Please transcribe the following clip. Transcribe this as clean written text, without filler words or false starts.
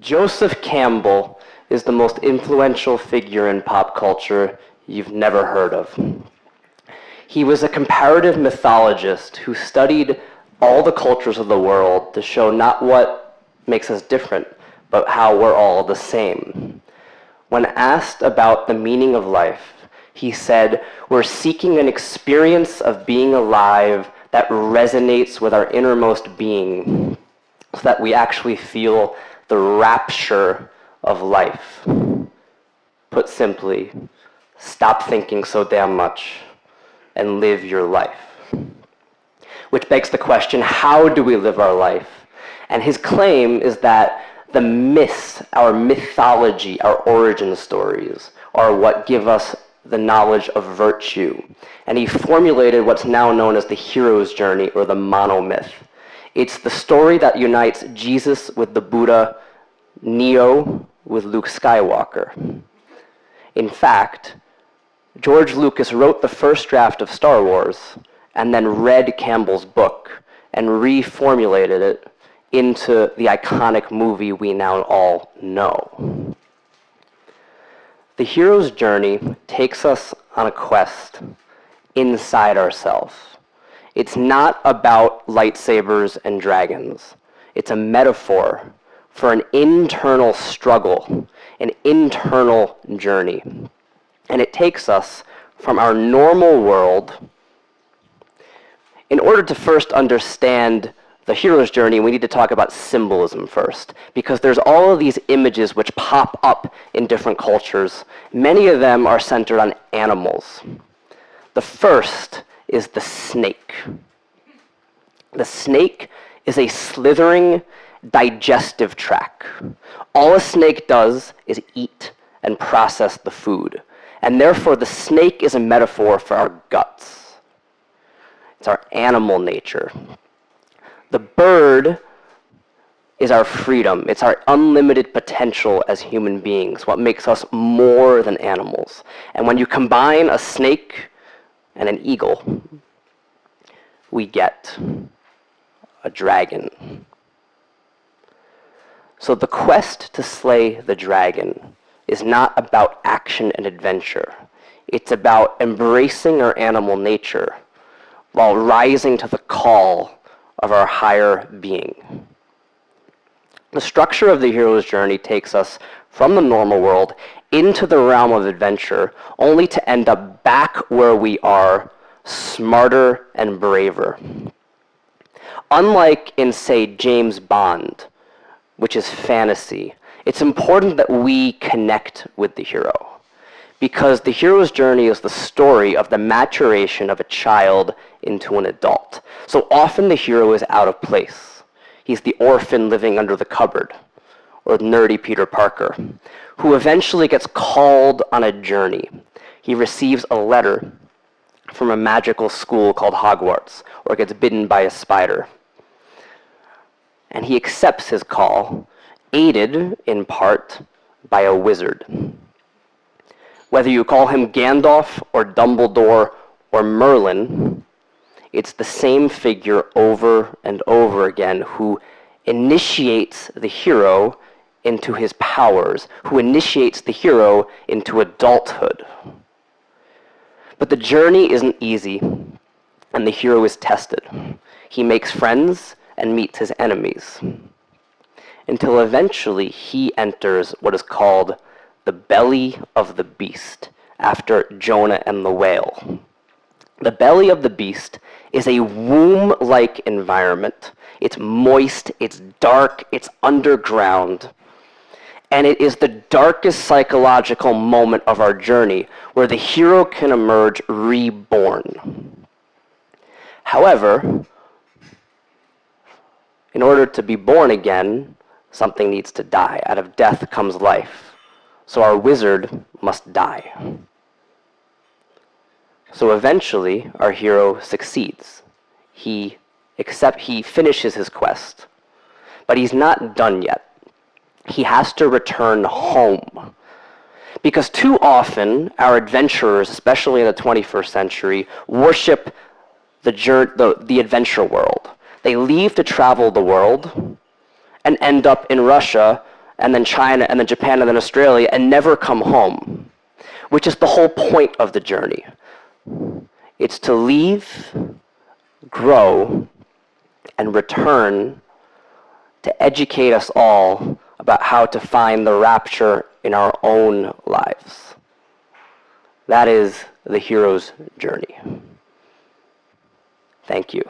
Joseph Campbell is the most influential figure in pop culture you've never heard of. He was a comparative mythologist who studied all the cultures of the world to show not what makes us different, but how we're all the same. When asked about the meaning of life, he said, "We're seeking an experience of being alive that resonates with our innermost being, so that we actually feel the rapture of life." Put simply, stop thinking so damn much and live your life. Which begs the question, how do we live our life? And his claim is that the myths, our mythology, our origin stories, are what give us the knowledge of virtue. And he formulated what's now known as the hero's journey, or the monomyth. It's the story that unites Jesus with the Buddha, Neo with Luke Skywalker. In fact, George Lucas wrote the first draft of Star Wars and then read Campbell's book and reformulated it into the iconic movie we now all know. The hero's journey takes us on a quest inside ourselves. It's not about lightsabers and dragons. It's a metaphor for an internal struggle, an internal journey. And it takes us from our normal world. In order to first understand the hero's journey, we need to talk about symbolism first, because there's all of these images which pop up in different cultures. Many of them are centered on animals. The first is the snake. The snake is a slithering, digestive tract. All a snake does is eat and process the food, and therefore the snake is a metaphor for our guts. It's our animal nature. The bird is our freedom. It's our unlimited potential as human beings, what makes us more than animals. And when you combine a snake and an eagle, we get a dragon. So the quest to slay the dragon is not about action and adventure. It's about embracing our animal nature while rising to the call of our higher being. The structure of the hero's journey takes us from the normal world into the realm of adventure, only to end up back where we are, smarter and braver. Unlike in, say, James Bond, which is fantasy, it's important that we connect with the hero, because the hero's journey is the story of the maturation of a child into an adult. So often the hero is out of place. He's the orphan living under the cupboard, or nerdy Peter Parker, who eventually gets called on a journey. He receives a letter from a magical school called Hogwarts, or gets bitten by a spider. And he accepts his call, aided in part by a wizard. Whether you call him Gandalf or Dumbledore or Merlin, it's the same figure over and over again who initiates the hero into his powers, who initiates the hero into adulthood. But the journey isn't easy, and the hero is tested. He makes friends and meets his enemies, until eventually he enters what is called the belly of the beast, after Jonah and the whale. The belly of the beast is a womb-like environment. It's moist, it's dark, it's underground. And it is the darkest psychological moment of our journey, where the hero can emerge reborn. However, in order to be born again, something needs to die. Out of death comes life. So our wizard must die. So eventually, our hero succeeds. He finishes his quest. But he's not done yet. He has to return home. Because too often, our adventurers, especially in the 21st century, worship the adventure world. They leave to travel the world and end up in Russia and then China, and then Japan, and then Australia, and never come home, which is the whole point of the journey. It's to leave, grow, and return to educate us all about how to find the rapture in our own lives. That is the hero's journey. Thank you.